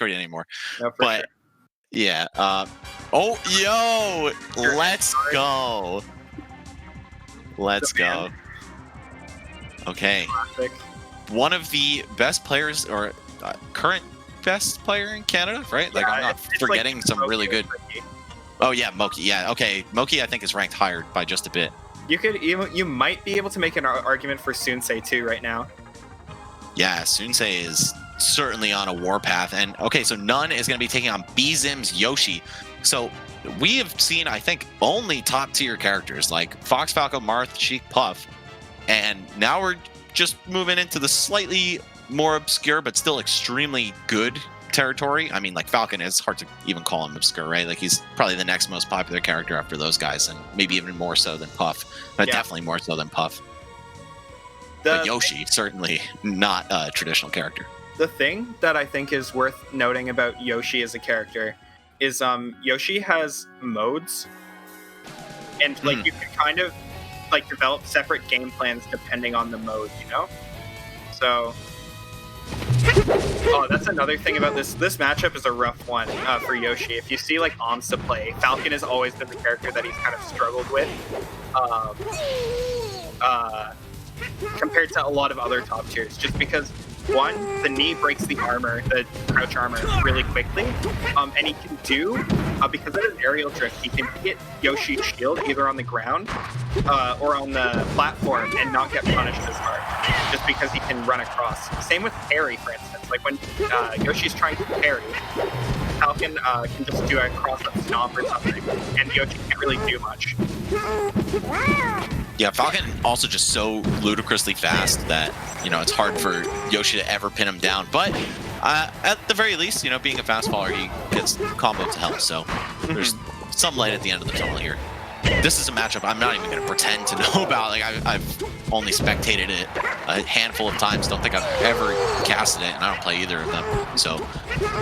Discord anymore. No, for But sure. yeah. Let's go. Let's go. Okay. Classic. One of the best players, or current best player in Canada, right? Like, Yeah, I'm not it's forgetting like some really Moki good. or Ricky. Oh yeah, Moki. Yeah, okay. Moki, I think, is ranked higher by just a bit. You might be able to make an argument for Sunsei too right now. Yeah, Sunsei is certainly on a warpath. And okay, so Nun is going to be taking on BZIM's Yoshi. So we have seen, I think, only top tier characters like Fox, Falco, Marth, Sheik, Puff. And now we're just moving into the slightly more obscure, but still extremely good territory. I mean, like Falcon, it's hard to even call him obscure, right? Like, he's probably the next most popular character after those guys, and maybe even more so than Puff, but definitely more so than Puff. But Yoshi, certainly not a traditional character. The thing that I think is worth noting about Yoshi as a character is Yoshi has modes, and like you can kind of like develop separate game plans depending on the mode, you know? So that's another thing about this matchup is a rough one for Yoshi. If you see like Amsa play, Falcon has always been the character that he's kind of struggled with compared to a lot of other top tiers, just because one, the knee breaks the armor, the crouch armor, really quickly, and he can do, because of his aerial drift, he can hit Yoshi's shield either on the ground or on the platform and not get punished as hard, just because he can run across. Same with parry, for instance. Like when Yoshi's trying to parry, Falcon can just do a cross-up stomp or something, and Yoshi can't really do much. Yeah, Falcon also just so ludicrously fast that, you know, it's hard for Yoshi to ever pin him down. But at the very least, you know, being a fast faller, he gets comboed to hell. So there's some light at the end of the tunnel here. This is a matchup I'm not even going to pretend to know about. Like, I've only spectated it a handful of times. Don't think I've ever casted it, and I don't play either of them. So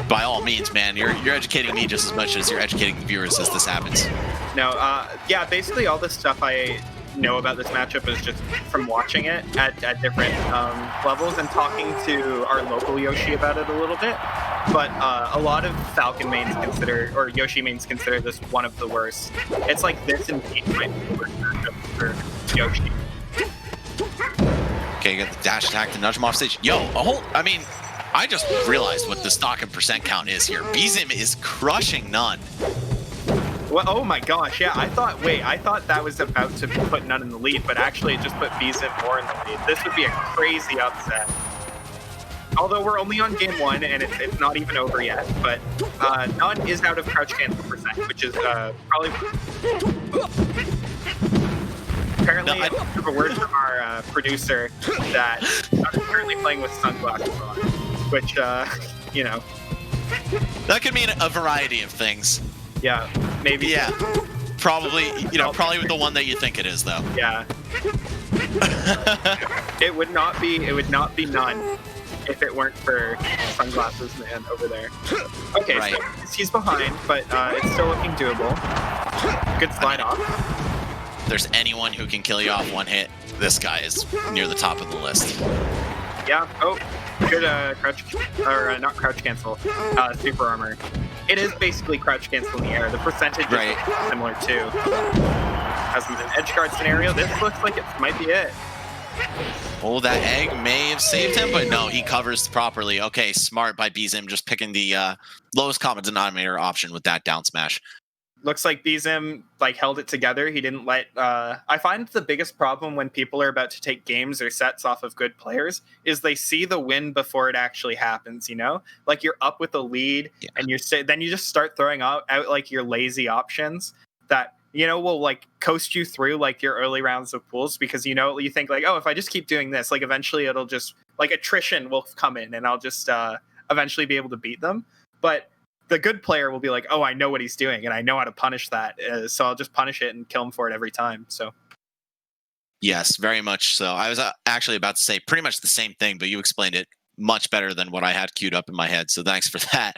by all means, man, you're educating me just as much as you're educating the viewers as this happens. No, yeah, basically all this stuff I know about this matchup is just from watching it at different levels and talking to our local Yoshi about it a little bit. But a lot of Falcon mains consider, or Yoshi mains consider this one of the worst. It's like this and Peach might be the worst matchup for Yoshi. Okay, you got the dash attack to nudge him off stage. Yo, I mean, I just realized what the stock and percent count is here. BZIM is crushing Nun. Well, oh my gosh, yeah, I thought that was about to put Nun in the lead, but actually it just put BZIM more in the lead. This would be a crazy upset. Although we're only on game one and it's not even over yet, but Nun is out of crouch cancel percent, which is probably... Apparently, I have a word from our producer that I'm currently playing with sunglasses on, which, you know... That could mean a variety of things. Yeah, maybe. Yeah, probably, you know, probably the one that you think it is, though. Yeah. It would not be Nun if it weren't for Sunglasses Man over there. Okay, right. So he's behind, but it's still looking doable. Good slide off. If there's anyone who can kill you off one hit, this guy is near the top of the list. Yeah. Oh, good crouch, or not crouch cancel, super armor. It is basically crouch cancel in the air. The percentage is similar too. As in an edge guard scenario, this looks like it might be it. Oh, that egg may have saved him, but no, he covers properly. Okay, smart by BZIM, just picking the lowest common denominator option with that down smash. Looks like BZIM like held it together. He didn't let... I find the biggest problem when people are about to take games or sets off of good players is they see the win before it actually happens, you know? Like, you're up with the lead, and then you just start throwing out like your lazy options that, you know, will like coast you through like your early rounds of pools, because, you know, you think like, oh, if I just keep doing this, like eventually it'll just... like attrition will come in and I'll just eventually be able to beat them. But the good player will be like, oh, I know what he's doing and I know how to punish that. So I'll just punish it and kill him for it every time. So. Yes, very much so. I was actually about to say pretty much the same thing, but you explained it much better than what I had queued up in my head. So thanks for that.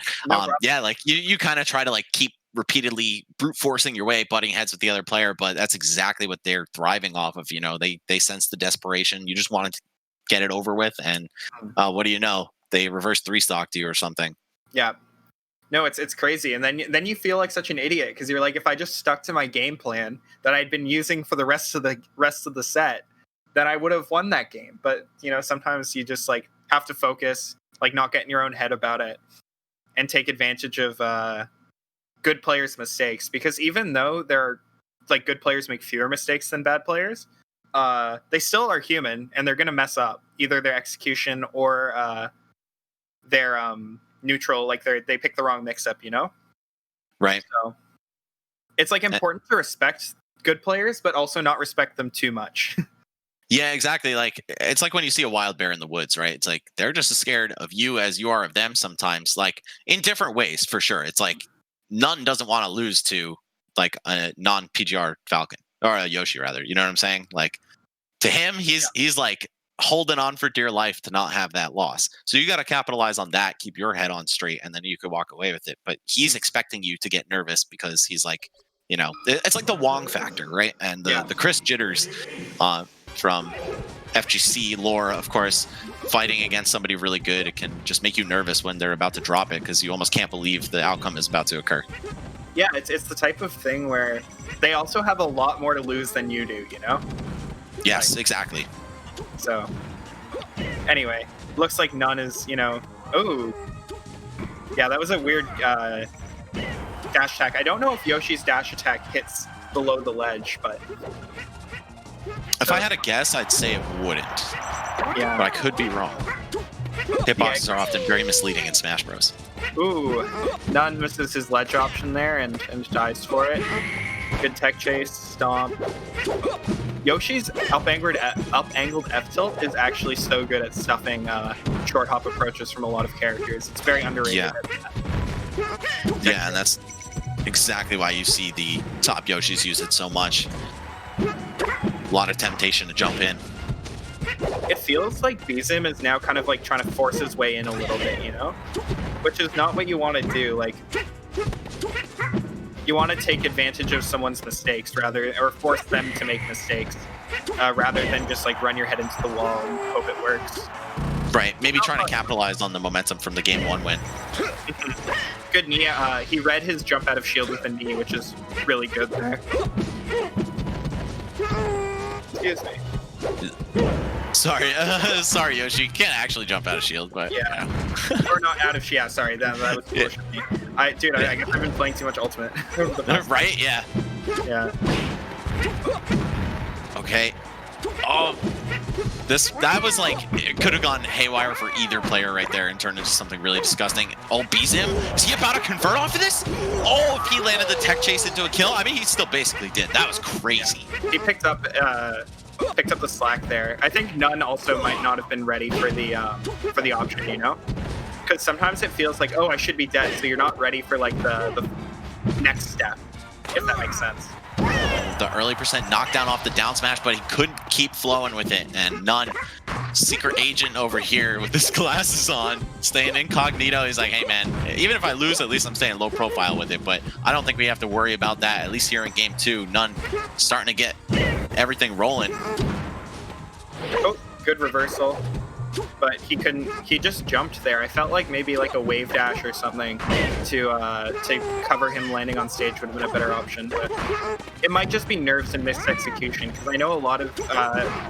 Yeah, like you kind of try to like keep repeatedly brute forcing your way, butting heads with the other player, but that's exactly what they're thriving off of. You know, they sense the desperation. You just wanted to get it over with. And what do you know? They reverse 3-stocked you or something. Yeah. No, it's crazy, and then you feel like such an idiot because you're like, if I just stuck to my game plan that I'd been using for the rest of the set, then I would have won that game. But sometimes you just like have to focus, like not get in your own head about it, and take advantage of good players' mistakes. Because even though there are like good players make fewer mistakes than bad players, they still are human and they're gonna mess up either their execution or their neutral, like they pick the wrong mix up, Right. So it's like important to respect good players, but also not respect them too much. Yeah, exactly. Like it's like when you see a wild bear in the woods, right? It's like they're just as scared of you as you are of them sometimes, like in different ways for sure. It's like none doesn't want to lose to like a non-PGR Falcon or a Yoshi rather. You know what I'm saying? Like to him, he's like holding on for dear life to not have that loss. So you got to capitalize on that, keep your head on straight, and then you could walk away with it. But he's expecting you to get nervous because he's like, it's like the Wong factor, right? And the Chris Jitters from FGC lore, of course, fighting against somebody really good, it can just make you nervous when they're about to drop it because you almost can't believe the outcome is about to occur. Yeah, it's the type of thing where they also have a lot more to lose than you do, Yes, exactly. So, anyway, looks like none is, oh, yeah, that was a weird dash attack. I don't know if Yoshi's dash attack hits below the ledge, but if I had a guess, I'd say it wouldn't. Yeah, but I could be wrong. Hitboxes are often very misleading in Smash Bros. Ooh, none misses his ledge option there and dies for it. Good tech chase, stomp. Yoshi's up-angled F tilt is actually so good at stuffing short hop approaches from a lot of characters. It's very underrated. Yeah, and that's exactly why you see the top Yoshis use it so much. A lot of temptation to jump in. It feels like Bizim is now kind of like trying to force his way in a little bit, which is not what you want to do. Like, you want to take advantage of someone's mistakes or force them to make mistakes, rather than just like run your head into the wall and hope it works. Right, maybe trying to capitalize on the momentum from the game 1 win. Good knee. He read his jump out of shield with a knee, which is really good there. Excuse me. Sorry, Yoshi. You can't actually jump out of shield, but yeah. Or not out of shield. Yeah, sorry, that was bullshit. I guess I've been playing too much Ultimate. Right? Yeah. Yeah. Okay. Oh, that was like, it could have gone haywire for either player right there and turned into something really disgusting. Oh, Bizim, is he about to convert off of this? Oh, if he landed the tech chase into a kill, I mean, he still basically did. That was crazy. He picked up the slack there. I think none also might not have been ready for the option, because sometimes it feels like, oh, I should be dead, so you're not ready for like the next step, if that makes sense. The early percent knockdown off the down smash, but he couldn't keep flowing with it, and none. Secret agent over here with his glasses on, staying incognito. He's like, hey man, even if I lose, at least I'm staying low profile with it, but I don't think we have to worry about that, at least here in game 2. None starting to get everything rolling. Oh, good reversal. But he just jumped there. I felt like maybe like a wave dash or something to cover him landing on stage would have been a better option. But it might just be nerves and missed execution, because I know a lot of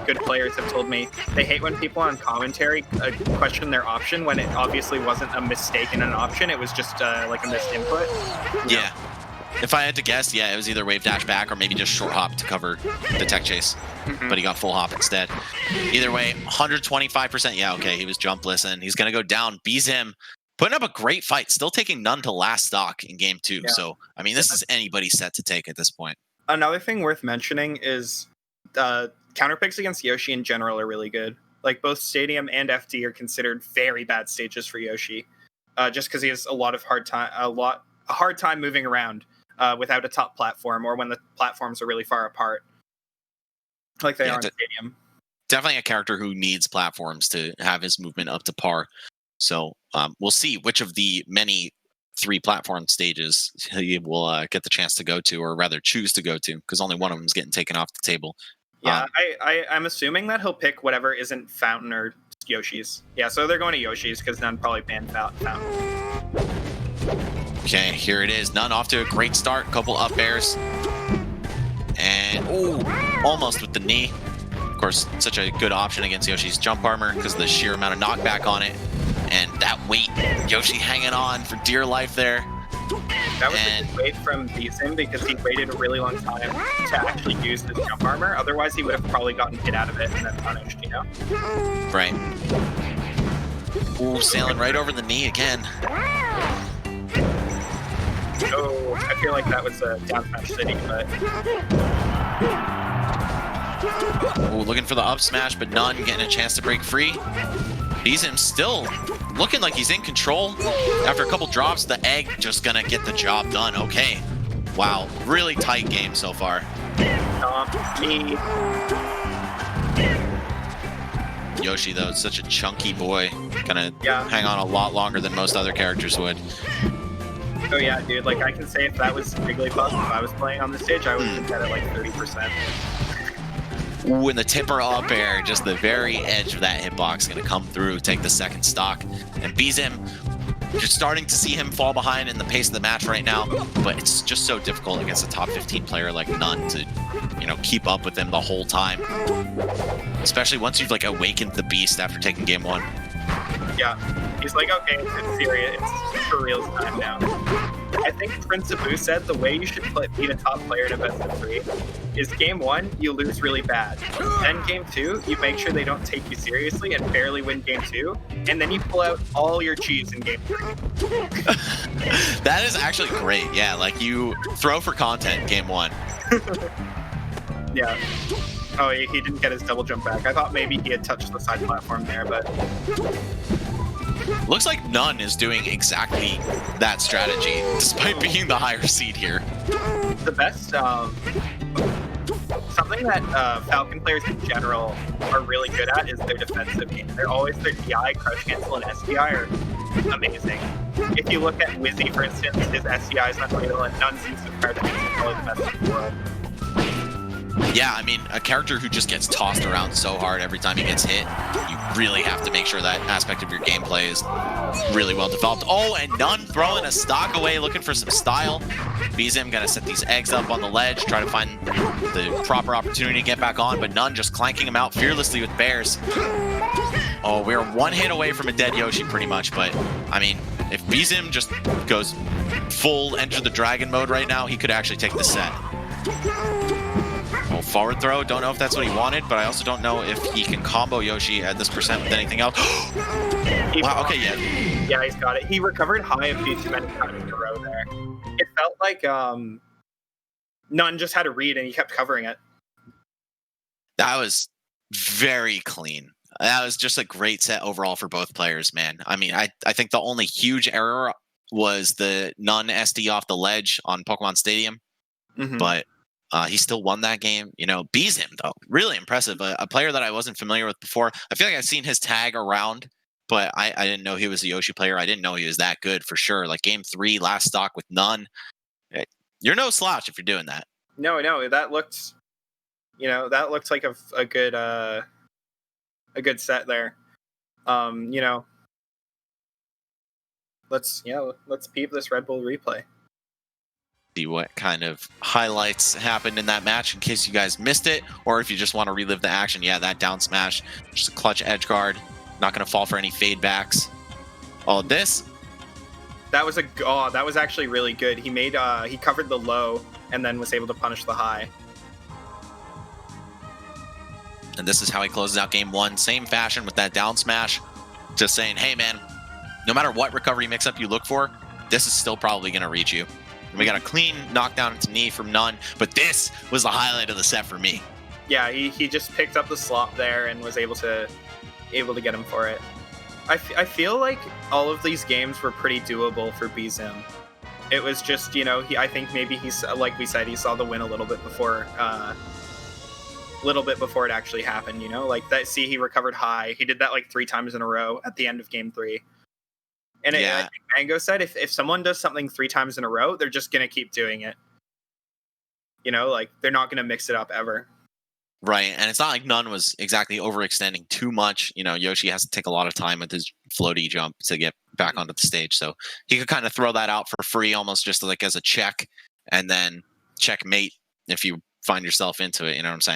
good players have told me they hate when people on commentary question their option when it obviously wasn't a mistake in an option. It was just like a missed input. Yeah. If I had to guess, yeah, it was either wave dash back or maybe just short hop to cover the tech chase. But he got full hop instead. Either way, 125%. Yeah, okay, he was jumpless, and he's going to go down. Bizim putting up a great fight, still taking none to last stock in game 2. Yeah. So, I mean, this is anybody's set to take at this point. Another thing worth mentioning is counter picks against Yoshi in general are really good. Like, both Stadium and FD are considered very bad stages for Yoshi, just because he has a hard time moving around without a top platform, or when the platforms are really far apart, like they are in Stadium. Definitely a character who needs platforms to have his movement up to par. So we'll see which of the many 3 platform stages he will get the chance to go to, or rather choose to go to, because only one of them is getting taken off the table. Yeah, I'm assuming that he'll pick whatever isn't Fountain or Yoshi's. Yeah, so they're going to Yoshi's because none probably banned Fountain. Okay, here it is. None off to a great start. Couple up airs. And, almost with the knee. Of course, such a good option against Yoshi's jump armor because of the sheer amount of knockback on it. And that weight, Yoshi hanging on for dear life there. That was a good wait from Beezim because he waited a really long time to actually use his jump armor. Otherwise, he would have probably gotten hit out of it and then punished, you know? Right. Ooh, sailing right over the knee again. Oh, I feel like that was a down smash city, but... Ooh, looking for the up smash, but None getting a chance to break free. Beezim still looking like he's in control. After a couple drops, the egg just gonna get the job done. Okay. Wow, really tight game so far. Me. Yoshi, though, such a chunky boy. Gonna Yeah. hang on a lot longer than most other characters would. Oh yeah, dude, like I can say if that was Jigglypuff, if I was playing on the stage, I would have been at like 30%. Ooh, and the tipper up air, just the very edge of that hitbox, gonna come through, take the second stock. And Beezim, you're starting to see him fall behind in the pace of the match right now, but it's just so difficult against a top 15 player like None to, keep up with him the whole time. Especially once you've like awakened the beast after taking game 1. Yeah, he's like, okay, it's serious, it's for real time now. I think Prince Abu said the way you should beat a top player in a best of 3 is game 1, you lose really bad. Then game 2, you make sure they don't take you seriously and barely win game 2, and then you pull out all your cheese in game 3. That is actually great. Yeah, like you throw for content game 1. Yeah. Oh, he didn't get his double jump back. I thought maybe he had touched the side platform there, but... Looks like None is doing exactly that strategy, despite being the higher seed here. The best, something that Falcon players in general are really good at is their defensive game. They're always their DI, crouch cancel, and SDI are amazing. If you look at Wizzy, for instance, his SDI is not real, and None seems to crouch cancel probably the best in the world. Yeah, I mean, a character who just gets tossed around so hard every time he gets hit, you really have to make sure that aspect of your gameplay is really well developed. Oh, and None throwing a stock away, looking for some style. Beezim gonna set these eggs up on the ledge, try to find the proper opportunity to get back on, but None just clanking him out fearlessly with bears. Oh, we're one hit away from a dead Yoshi pretty much, but I mean, if Beezim just goes full Enter the Dragon mode right now, he could actually take the set. Oh, forward throw. Don't know if that's what he wanted, but I also don't know if he can combo Yoshi at this percent with anything else. Wow, okay, yeah. Yeah, he's got it. He recovered high a few too many times in a row there. It felt like None just had a read and he kept covering it. That was very clean. That was just a great set overall for both players, man. I mean, I think the only huge error was the None SD off the ledge on Pokemon Stadium, but he still won that game. Beezim, though, really impressive. A player that I wasn't familiar with before. I feel like I've seen his tag around, but I didn't know he was a Yoshi player. I didn't know he was that good for sure. Like game 3, last stock with None. You're no slouch if you're doing that. No, that looked, like a good set there. Let's peep this Red Bull replay. See what kind of highlights happened in that match in case you guys missed it, or if you just want to relive the action. Yeah, that down smash, just a clutch edge guard, not going to fall for any fade backs. All this. That was actually really good. He made he covered the low and then was able to punish the high. And this is how he closes out game 1, same fashion with that down smash, just saying, hey man, no matter what recovery mix-up you look for, this is still probably going to reach you. We got a clean knockdown into knee from None, but this was the highlight of the set for me. Yeah, he just picked up the slot there and was able to get him for it. I feel like all of these games were pretty doable for Beezim. It was just, I think maybe he's, like we said, he saw the win a little bit before it actually happened, like that. See, he recovered high. He did that like 3 times in a row at the end of game 3. And I think Mango said if someone does something 3 times in a row, they're just going to keep doing it. Like they're not going to mix it up ever. Right, and it's not like None was exactly overextending too much. Yoshi has to take a lot of time with his floaty jump to get back onto the stage, so he could kind of throw that out for free, almost just like as a check, and then checkmate if you find yourself into it. You know what I'm saying?